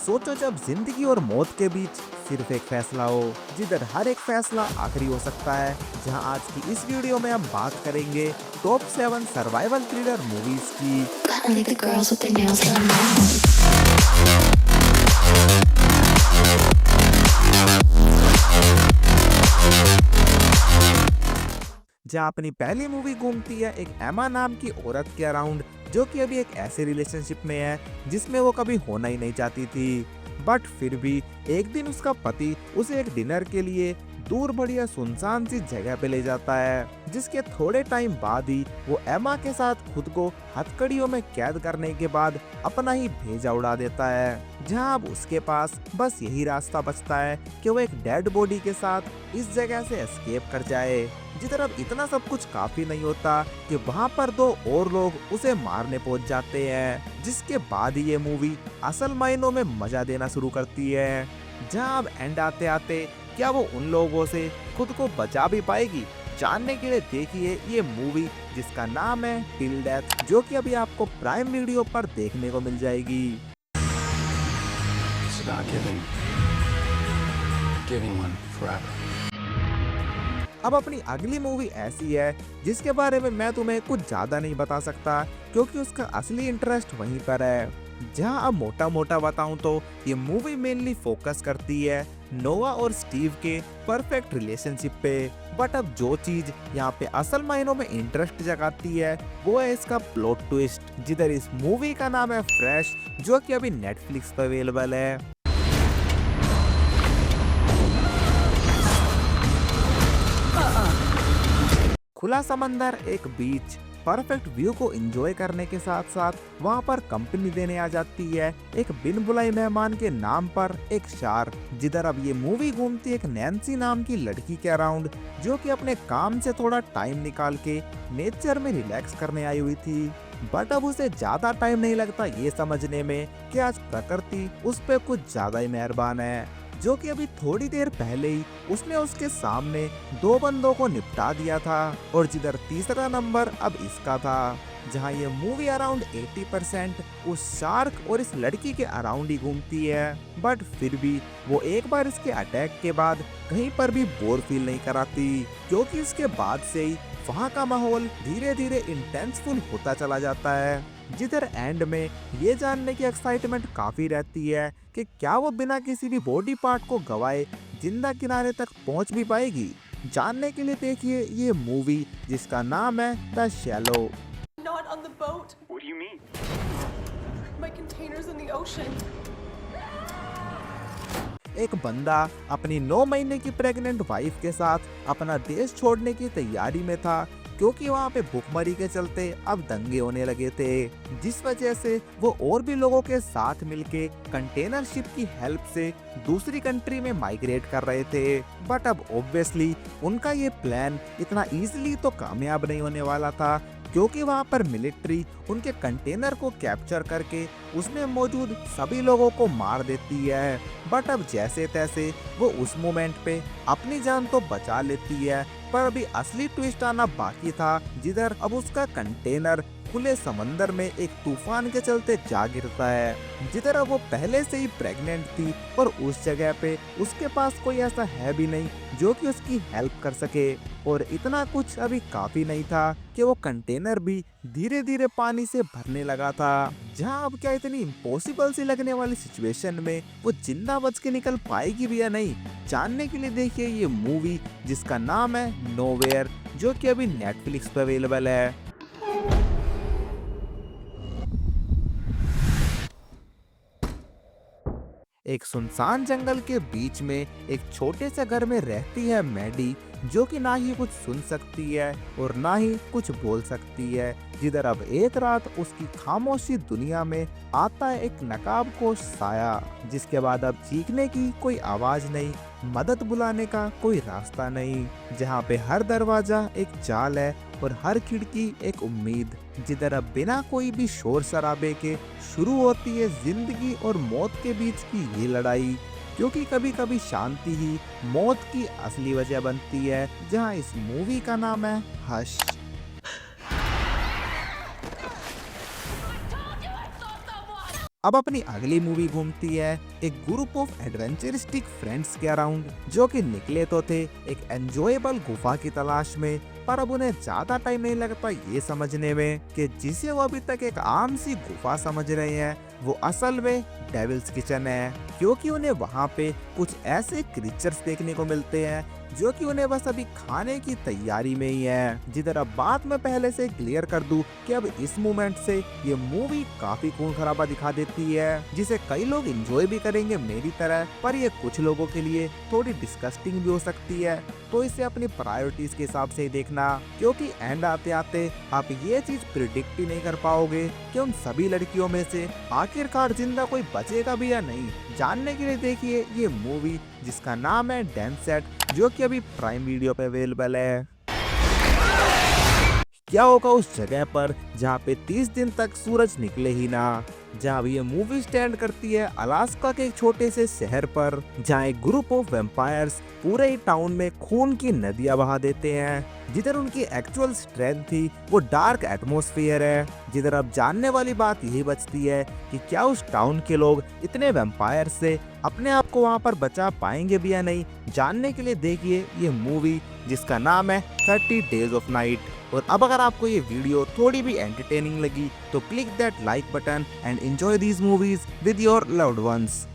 सोचो जब जिंदगी और मौत के बीच सिर्फ एक फैसला हो, जिधर हर एक फैसला आखिरी हो सकता है। जहां आज की इस वीडियो में हम बात करेंगे टॉप 7 सर्वाइवल थ्रिलर मूवीज की। Only the girls with their nails done now. जहां अपनी पहली मूवी घूमती है एक एमा नाम की औरत के अराउंड, जो कि अभी एक ऐसे रिलेशनशिप में है जिसमें वो कभी होना ही नहीं चाहती थी। बट फिर भी एक दिन उसका पति उसे एक डिनर के लिए दूर बढ़िया सुनसान सी जगह पे ले जाता है, जिसके थोड़े टाइम बाद ही वो एमा के साथ खुद को हथकड़ियों में कैद करने के बाद अपना ही भेजा उड़ा देता है। जहां अब उसके पास बस यही रास्ता बचता है कि वो एक डेड बॉडी के साथ इस जगह से एस्केप कर जाए। जिधर अब इतना सब कुछ काफी नहीं होता कि वहां पर दो और लोग उसे मारने पहुंच जाते हैं, जिसके बाद ही ये मूवी असल मायनों में मजा देना शुरू करती है। जहां अब एंड आते आते क्या वो उन लोगों से खुद को बचा भी पाएगी, जानने के लिए देखिए ये मूवी जिसका नाम है टिल डेथ, जो कि अभी आपको प्राइम वीडियो पर देखने को मिल जाएगी। It's about giving one forever. अब अपनी अगली मूवी ऐसी है जिसके बारे में मैं तुम्हें कुछ ज्यादा नहीं बता सकता, क्योंकि उसका असली इंटरेस्ट वहीं पर है। जहां अब मोटा मोटा बताऊं तो ये मूवी मेनली फोकस करती है नोआ और स्टीव के परफेक्ट रिलेशनशिप पे। बट अब जो चीज यहाँ पे असल मायनों में इंटरेस्ट जगाती है वो है इसका प्लॉट ट्विस्ट, जिधर इस मूवी का नाम है फ्रेश, जो कि अभी नेटफ्लिक्स पे अवेलेबल है। खुला समंदर, एक बीच, परफेक्ट व्यू को एंजॉय करने के साथ साथ वहां पर कंपनी देने आ जाती है एक बिन बुलाई मेहमान के नाम पर एक शार्क। जिधर अब ये मूवी घूमती है एक नैन्सी नाम की लड़की के अराउंड, जो कि अपने काम से थोड़ा टाइम निकाल के नेचर में रिलैक्स करने आई हुई थी। बट अब उसे ज्यादा टाइम नहीं लगता ये समझने में कि आज प्रकृति उस पे कुछ ज्यादा ही मेहरबान है, जो कि अभी थोड़ी देर पहले ही उसने उसके सामने 2 बंदों को निपटा दिया था। और जिधर तीसरा नंबर अब इसका था, जहां ये मूवी अराउंड 80% उस शार्क और इस लड़की के अराउंड ही घूमती है। बट फिर भी वो एक बार इसके अटैक के बाद कहीं पर भी बोर फील नहीं कराती, क्योंकि इसके बाद से ही वहाँ का माहौल धीरे धीरे इंटेंसफुल होता चला जाता है। जिधर एंड में ये जानने की एक्साइटमेंट काफी रहती है कि क्या वो बिना किसी भी बॉडी पार्ट को गवाए जिंदा किनारे तक पहुंच भी पाएगी। जानने के लिए देखिए ये मूवी जिसका नाम है the shallow. Not on the boat. What do you mean? My container's in the ocean. एक बंदा अपनी 9 महीने की प्रेग्नेंट वाइफ के साथ अपना देश छोड़ने की तैयारी में था, क्योंकि वहाँ पे भूखमरी के चलते अब दंगे होने लगे थे, जिस वजह से वो और भी लोगों के साथ मिलके कंटेनर शिप की हेल्प से दूसरी कंट्री में माइग्रेट कर रहे थे। बट अब ऑब्वियसली उनका ये प्लान इतना इजीली तो कामयाब नहीं होने वाला था, क्योंकि वहाँ पर मिलिट्री उनके कंटेनर को कैप्चर करके उसमें मौजूद सभी लोगों को मार देती है। बट अब जैसे तैसे वो उस मोमेंट पे अपनी जान तो बचा लेती है, पर अभी असली ट्विस्ट आना बाकी था, जिधर अब उसका कंटेनर खुले समंदर में एक तूफान के चलते जा गिरता है। जिधर अब वो पहले से ही प्रेग्नेंट थी और उस जगह पे उसके पास कोई ऐसा है भी नहीं जो कि उसकी हेल्प कर सके। और इतना कुछ अभी काफी नहीं था कि वो कंटेनर भी धीरे धीरे पानी से भरने लगा था। जहां अब क्या इतनी इम्पॉसिबल सी लगने वाली सिचुएशन में वो जिंदा बच के निकल पाएगी भी या नहीं, जानने के लिए देखिए ये मूवी जिसका नाम है नोवेयर, जो कि अभी नेटफ्लिक्स पर अवेलेबल है। एक सुनसान जंगल के बीच में एक छोटे से घर में रहती है मैडी, जो कि ना ही कुछ सुन सकती है और ना ही कुछ बोल सकती है। जिधर अब एक रात उसकी खामोशी दुनिया में आता है एक नकाबपोश साया, जिसके बाद अब चीखने की कोई आवाज नहीं, मदद बुलाने का कोई रास्ता नहीं। जहाँ पे हर दरवाजा एक चाल है और हर खिड़की एक उम्मीद। जिधर अब बिना कोई भी शोर शराबे के शुरू होती है जिंदगी और मौत के बीच की ये लड़ाई, क्योंकि कभी कभी शांति ही मौत की असली वजह बनती है। जहाँ इस मूवी का नाम है हश। अब अपनी अगली मूवी घूमती है एक ग्रुप ऑफ एडवेंचरिस्टिक फ्रेंड्स के अराउंड, जो कि निकले तो थे एक एंजॉयबल गुफा की तलाश में, पर अब उन्हें ज्यादा टाइम नहीं लगता ये समझने में कि जिसे वो अभी तक एक आम सी गुफा समझ रहे हैं वो असल में डेविल्स किचन है, क्योंकि उन्हें वहाँ पे कुछ ऐसे क्रीचर्स देखने को मिलते हैं जो कि उन्हें बस अभी खाने की तैयारी में ही है। जिधर अब बात मैं पहले से क्लियर कर दूं कि अब इस मोमेंट से ये मूवी काफी खून खराबा दिखा देती है, जिसे कई लोग एंजॉय भी करेंगे मेरी तरह, पर ये कुछ लोगों के लिए थोड़ी डिस्गस्टिंग भी हो सकती है, तो इसे अपनी प्रायोरिटीज के हिसाब से ही देखना, क्योंकि एंड आते आते आप ये चीज प्रिडिक्ट ही नहीं कर पाओगे कि उन सभी लड़कियों में से आखिरकार जिंदा कोई बचेगा भी या नहीं। जानने के लिए देखिए ये मूवी जिसका नाम है डेंसेट, जो कि अभी प्राइम वीडियो पे अवेलेबल है। क्या होगा उस जगह पर जहाँ पे 30 दिन तक सूरज निकले ही ना, जहाँ ये मूवी स्टैंड करती है अलास्का के एक छोटे से शहर पर, जहाँ एक ग्रुप ऑफ वैम्पायर्स पूरे ही टाउन में खून की नदियां बहा देते हैं। जिधर उनकी एक्चुअल स्ट्रेंथ थी वो डार्क एटमॉस्फेयर है। जिधर अब जानने वाली बात यही बचती है कि क्या उस टाउन के लोग इतने वैम्पायर से अपने आप को वहाँ पर बचा पाएंगे भी या नहीं। जानने के लिए देखिए ये मूवी जिसका नाम है 30 डेज ऑफ नाइट। और अब अगर आपको ये वीडियो थोड़ी भी एंटरटेनिंग लगी तो click that like button and enjoy these movies with your loved ones.